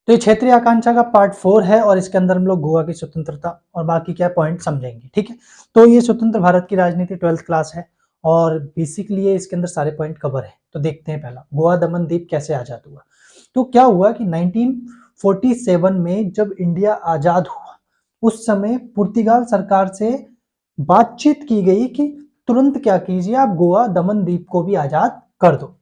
तो ये क्षेत्रीय आकांक्षा का पार्ट 4 है और इसके अंदर हम लोग गोवा की स्वतंत्रता और बाकी क्या पॉइंट समझेंगे, ठीक है। तो ये स्वतंत्र भारत की राजनीति 12th क्लास है और बेसिकली ये इसके अंदर सारे पॉइंट कवर है। तो देखते हैं पहला, गोवा दमन द्वीप कैसे आजाद हुआ। तो क्या हुआ कि 1947 में जब इंडिया आजाद हुआ, उस समय पुर्तगाल सरकार से बातचीत की गई कि तुरंत क्या कीजिए, आप गोवा दमन द्वीप को भी आजाद कर दो।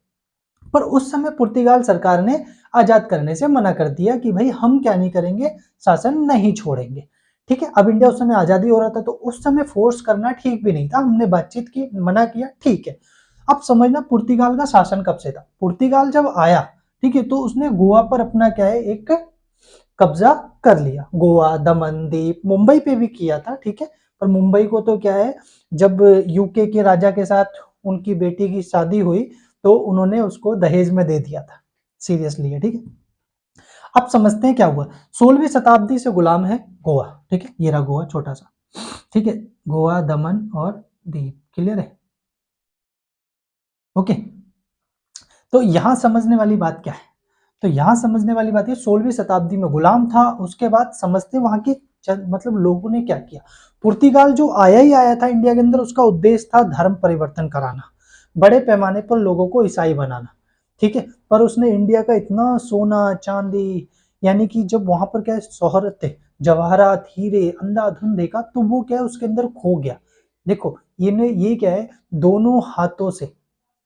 पर उस समय पुर्तगाल सरकार ने आजाद करने से मना कर दिया कि भाई हम क्या नहीं करेंगे, शासन नहीं छोड़ेंगे, ठीक है। अब इंडिया उस समय आजादी हो रहा था, तो उस समय फोर्स करना ठीक भी नहीं था, हमने बातचीत की, मना किया, ठीक है। अब समझना पुर्तगाल का शासन कब से था। पुर्तगाल जब आया, ठीक है, तो उसने गोवा पर अपना क्या है, एक कब्जा कर लिया। गोवा दमन द्वीप, मुंबई पे भी किया था, ठीक है। पर मुंबई को तो क्या है, जब यूके के राजा के साथ उनकी बेटी की शादी हुई तो उन्होंने उसको दहेज में दे दिया था, सीरियसली है, ठीक है। अब समझते हैं क्या हुआ। 16वीं शताब्दी से गुलाम है गोवा, ठीक है। ये रहा गोवा छोटा सा, ठीक है। गोवा दमन और दीव, क्लियर है, ओके। तो यहां समझने वाली बात क्या है, तो यहां समझने वाली बात है 16वीं शताब्दी में गुलाम था। उसके बाद समझते वहां के मतलब लोगों ने क्या किया। पुर्तगाल जो आया ही आया था इंडिया के अंदर, उसका उद्देश्य था धर्म परिवर्तन कराना, बड़े पैमाने पर लोगों को ईसाई बनाना, ठीक है। पर उसने इंडिया का इतना सोना चांदी, यानी कि जब वहां पर क्या शोहरत थे, जवाहरात हीरे अंधाधुंध देखा, तो वो क्या है उसके अंदर खो गया। देखो ये क्या है, दोनों हाथों से,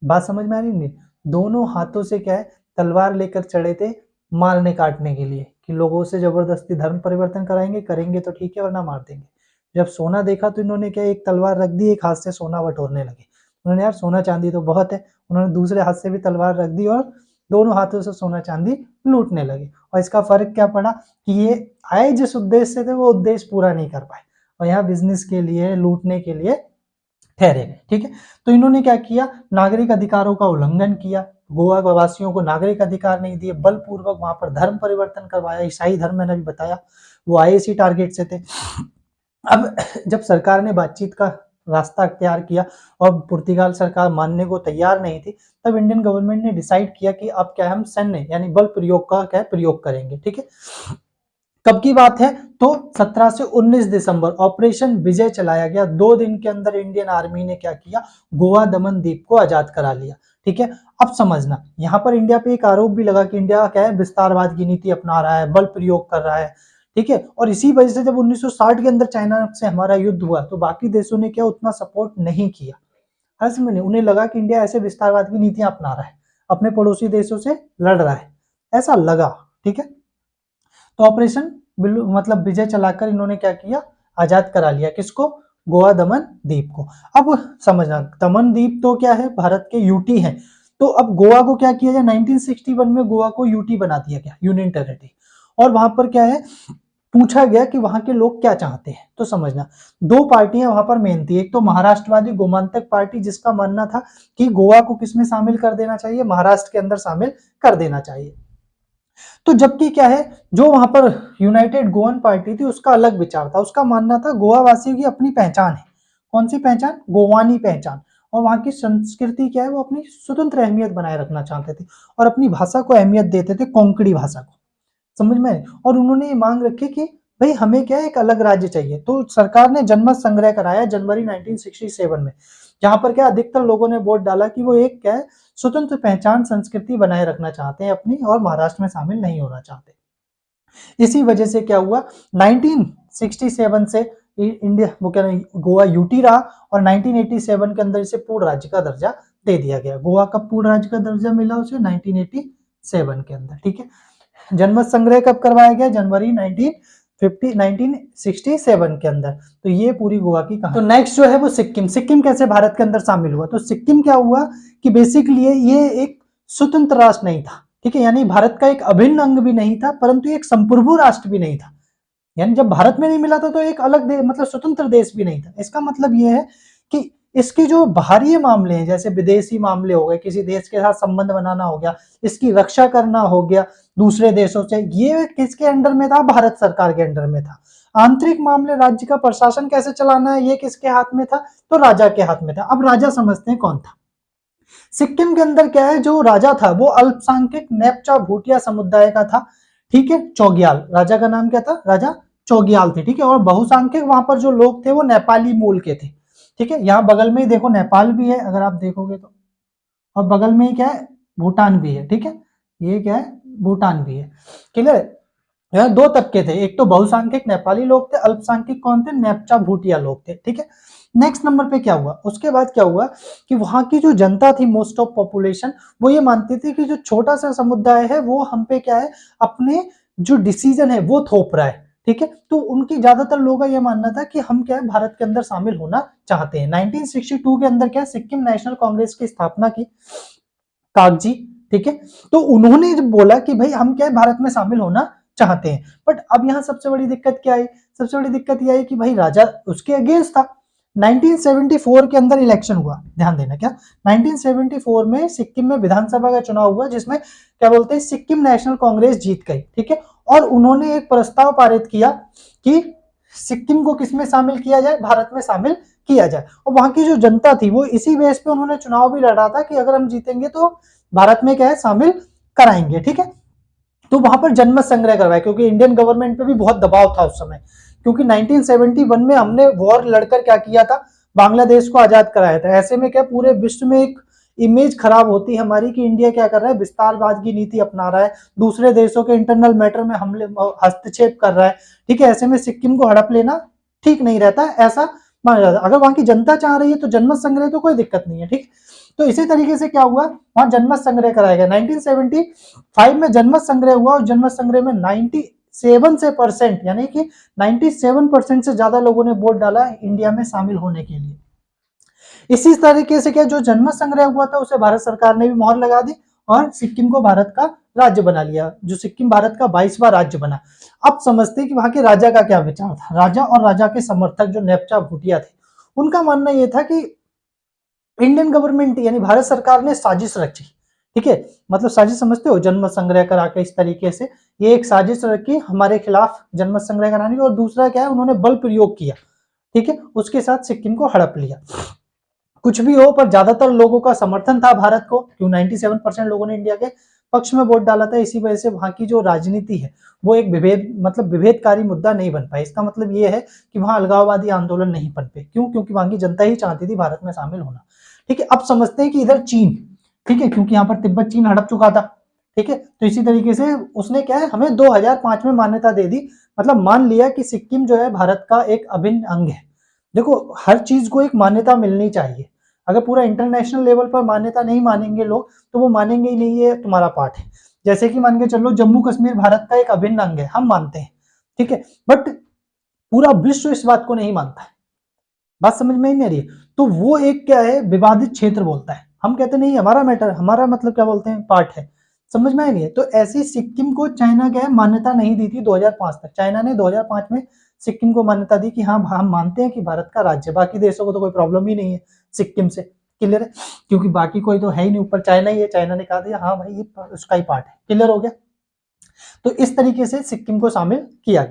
बात समझ में आ रही नहीं, दोनों हाथों से क्या है तलवार लेकर चढ़े थे, मारने काटने के लिए, कि लोगों से जबरदस्ती धर्म परिवर्तन कराएंगे, करेंगे तो ठीक है वरना मार देंगे। जब सोना देखा तो इन्होंने क्या, एक तलवार रख दी, एक हाथ से सोना बटोरने लगे। उन्होंने यार सोना चांदी तो बहुत है, उन्होंने दूसरे हाथ से भी तलवार रख दी और दोनों हाथों से सोना चांदी लूटने लगे। और इसका फर्क क्या पड़ा कि ये आए जिस उद्देश्य से थे वो उद्देश्य पूरा नहीं कर पाए, और यहाँ बिजनेस के लिए, लूटने के लिए ठहरे गए, ठीक है। तो इन्होंने क्या किया, नागरिक अधिकारों का उल्लंघन किया, गोवा वासियों को नागरिक अधिकार नहीं दिए, बलपूर्वक वहां पर धर्म परिवर्तन करवाया, ईसाई धर्म मैंने भी बताया, वो आए इसी टारगेट से थे। अब जब सरकार ने बातचीत का रास्ता अख्तियार किया और पुर्तगाल सरकार मानने को तैयार नहीं थी, तब इंडियन गवर्नमेंट ने डिसाइड किया कि अब क्या हम सैन्य यानी बल प्रयोग का क्या प्रयोग करेंगे, ठीक है। कब की बात है, तो 17 से 19 दिसंबर ऑपरेशन विजय चलाया गया। 2 दिन के अंदर इंडियन आर्मी ने क्या किया, गोवा दमन द्वीप को आजाद करा लिया, ठीक है। अब समझना, यहाँ पर इंडिया पे एक आरोप भी लगा कि इंडिया क्या है विस्तारवाद की नीति अपना रहा है, बल प्रयोग कर रहा है, ठीक है। और इसी वजह से जब 1960 के अंदर चाइना से हमारा युद्ध हुआ तो बाकी देशों ने क्या उतना सपोर्ट नहीं किया, हर समय उन्हें लगा कि इंडिया ऐसे विस्तारवाद की नीतियां अपना रहा है, अपने पड़ोसी देशों से लड़ रहा है, ऐसा लगा, ठीक है। तो ऑपरेशन मतलब विजय चलाकर इन्होंने क्या किया, आजाद करा लिया, किसको, गोवा दमन द्वीप को। अब समझना, दमन द्वीप तो क्या है भारत के यूटी है, तो अब गोवा को क्या किया जाए, 1961 में गोवा को यूटी बना दिया गया, यूनियन टेरिटरी। और वहां पर क्या है, पूछा गया कि वहां के लोग क्या चाहते हैं। तो समझना, दो पार्टियां वहां पर मेन थी, एक तो महाराष्ट्रवादी गोमांतक पार्टी, जिसका मानना था कि गोवा को किसमें शामिल कर देना चाहिए, महाराष्ट्र के अंदर शामिल कर देना चाहिए। तो जबकि क्या है, जो वहां पर यूनाइटेड गोवन पार्टी थी उसका अलग विचार था, उसका मानना था गोवा वासियों की अपनी पहचान है। कौन सी पहचान, गोवानी पहचान, और वहां की संस्कृति क्या है, वो अपनी स्वतंत्र अहमियत बनाए रखना चाहते थे और अपनी भाषा को अहमियत देते थे, कोंकणी भाषा को, समझ में। और उन्होंने ये मांग रखी कि भाई हमें क्या है एक अलग राज्य चाहिए। तो सरकार ने जनमत संग्रह कराया जनवरी 1967 में, जहां पर क्या अधिकतर लोगों ने वोट डाला कि वो एक क्या है स्वतंत्र पहचान संस्कृति बनाए रखना चाहते हैं अपनी, और महाराष्ट्र में शामिल नहीं होना चाहते। इसी वजह से क्या हुआ, 1967 से इंडिया वो क्या गोवा यूटी रहा, और 1987 के अंदर इसे पूर्ण राज्य का दर्जा दे दिया गया। गोवा का पूर्ण राज्य का दर्जा मिला उसे 1987 के अंदर, ठीक है। जनमत संग्रह कब करवाया गया, जनवरी 1967 के अंदर। तो ये पूरी गोवा की कहानी। तो नेक्स्ट जो है वो सिक्किम। सिक्किम कैसे भारत के अंदर शामिल हुआ, तो सिक्किम क्या हुआ कि बेसिकली ये एक स्वतंत्र राष्ट्र नहीं था, ठीक है, यानी भारत का एक अभिन्न अंग भी नहीं था, परंतु एक संप्रभु राष्ट्र भी नहीं था। यानी जब भारत में नहीं मिला था तो एक अलग मतलब स्वतंत्र देश भी नहीं था। इसका मतलब ये है कि इसके जो बाहरी मामले हैं, जैसे विदेशी मामले हो गए, किसी देश के साथ संबंध बनाना हो गया, इसकी रक्षा करना हो गया दूसरे देशों से, ये किसके अंडर में था, भारत सरकार के अंडर में था। आंतरिक मामले, राज्य का प्रशासन कैसे चलाना है, ये किसके हाथ में था, तो राजा के हाथ में था। अब राजा समझते हैं कौन था। सिक्किम के अंदर क्या है, जो राजा था वो अल्पसंख्यक नेपचा भूटिया समुदाय का था, ठीक है, चौग्याल, राजा का नाम क्या था, राजा चौग्याल थे, ठीक है। और बहुसंख्यक वहां पर जो लोग थे वो नेपाली मूल के थे, ठीक है। यहाँ बगल में ही देखो नेपाल भी है अगर आप देखोगे तो, और बगल में ही क्या है, भूटान भी है, ठीक है। ये क्या है, भूटान भी है, क्लियर है। यहाँ दो तबके थे, एक तो बहुसंख्यक नेपाली लोग थे, अल्पसंख्यक कौन थे, नेपचा भूटिया लोग थे, ठीक है। नेक्स्ट नंबर पे क्या हुआ, उसके बाद क्या हुआ कि वहां की जो जनता थी, मोस्ट ऑफ पॉपुलेशन, वो ये मानती थी कि जो छोटा सा समुदाय है वो हम पे क्या है, अपने जो डिसीजन है वो थोप रहा है, ठीक है। तो उनकी ज्यादातर लोगों का यह मानना था कि हम क्या है, भारत के अंदर शामिल होना चाहते हैं। 1962 के अंदर क्या, सिक्किम नेशनल कांग्रेस की स्थापना की, कागजी, ठीक है। तो उन्होंने जब बोला कि भाई हम क्या है, भारत में शामिल होना चाहते हैं, बट अब यहाँ सबसे बड़ी दिक्कत क्या आई, सबसे बड़ी दिक्कत यह आई कि भाई राजा उसके अगेंस्ट था। 1974 के अंदर इलेक्शन हुआ, ध्यान देना क्या, 1974 में सिक्किम में विधानसभा का चुनाव हुआ, जिसमें क्या बोलते हैं, सिक्किम नेशनल कांग्रेस जीत गई, ठीक है। और उन्होंने एक प्रस्ताव पारित किया कि सिक्किम को किसमें शामिल किया जाए, भारत में शामिल किया जाए। और वहां की जो जनता थी वो इसी बेस पे उन्होंने चुनाव भी लड़ा था कि अगर हम जीतेंगे तो भारत में क्या है, शामिल कराएंगे, ठीक है। तो वहां पर जनमत संग्रह करवाया, क्योंकि इंडियन गवर्नमेंट पे भी बहुत दबाव था उस समय, क्योंकि 1971 में हमने वॉर लड़कर क्या किया था, बांग्लादेश को आजाद कराया था। ऐसे में क्या पूरे विश्व में एक इमेज खराब होती है हमारी कि इंडिया क्या कर रहा है, विस्तारवाद की नीति अपना रहा है, दूसरे देशों के इंटरनल मैटर में हमले हस्तक्षेप कर रहा है, ठीक है। ऐसे में सिक्किम को हड़प लेना ठीक नहीं रहता, ऐसा माना जाता है। अगर वहां की जनता चाह रही है तो जनमत संग्रह तो कोई दिक्कत नहीं है, ठीक। तो इसी तरीके से क्या हुआ, वहां जनमत संग्रह कराया गया 1975 में, जनमत संग्रह हुआ, और जनमत संग्रह में 97% यानी कि 97% से ज्यादा लोगों ने वोट डाला इंडिया में शामिल होने के लिए। इसी तरीके से क्या, जो जनमत संग्रह हुआ था उसे भारत सरकार ने भी मोहर लगा दी और सिक्किम को भारत का राज्य बना लिया, जो सिक्किम भारत का 22वां राज्य बना। अब समझते हैं कि वहां के राजा का क्या विचार था। राजा और राजा के समर्थक जो नेपचा भूटिया थे, उनका मानना यह था कि इंडियन गवर्नमेंट यानी भारत सरकार ने साजिश रची, ठीक है। मतलब साजिश समझते हो, जनमत संग्रह करा के इस तरीके से ये एक साजिश रखी हमारे खिलाफ जनमत संग्रह कराने की, और दूसरा क्या है, उन्होंने बल प्रयोग किया, ठीक है, उसके साथ सिक्किम को हड़प लिया। कुछ भी हो, पर ज्यादातर लोगों का समर्थन था भारत को, क्यों 97% लोगों ने इंडिया के पक्ष में वोट डाला था। इसी वजह से वहां की जो राजनीति है वो एक विभेदकारी मुद्दा नहीं बन पाई। इसका मतलब ये है कि वहां अलगाववादी आंदोलन नहीं पनपे, क्यों, क्योंकि वहां की जनता ही चाहती थी भारत में शामिल होना, ठीक है। अब समझते हैं कि इधर चीन, ठीक है, क्योंकि यहाँ पर तिब्बत चीन हड़प चुका था, ठीक है। तो इसी तरीके से उसने क्या है, हमें 2005 में मान्यता दे दी, मतलब मान लिया कि सिक्किम जो है भारत का एक अभिन्न अंग है। देखो, हर चीज को एक मान्यता मिलनी चाहिए। अगर पूरा इंटरनेशनल लेवल पर मान्यता नहीं मानेंगे लोग, तो वो मानेंगे ही नहीं ये तुम्हारा पार्ट है। जैसे कि मान के चलो, जम्मू कश्मीर भारत का एक अभिन्न अंग है, हम मानते हैं, ठीक है, बट पूरा विश्व इस बात को नहीं मानता है। बात समझ में ही नहीं आ रही है। तो वो एक क्या है, विवादित क्षेत्र बोलता है, हम कहते नहीं हमारा मैटर, हमारा मतलब क्या बोलते हैं, पार्ट है। समझ में आई नहीं है। तो ऐसी सिक्किम को चाइना क्या है, मान्यता नहीं दी थी 2005 तक। चाइना ने 2005 में सिक्किम को मान्यता दी कि हाँ हम मानते हैं कि भारत का राज्य। बाकी देशों को तो कोई प्रॉब्लम ही नहीं है सिक्किम से, क्लियर है, क्योंकि बाकी कोई तो है ही नहीं, ऊपर चाइना ही है। चाइना ने कहा दिया हाँ भाई ये उसका ही पार्ट है, क्लियर हो गया। तो इस तरीके से सिक्किम को शामिल किया गया।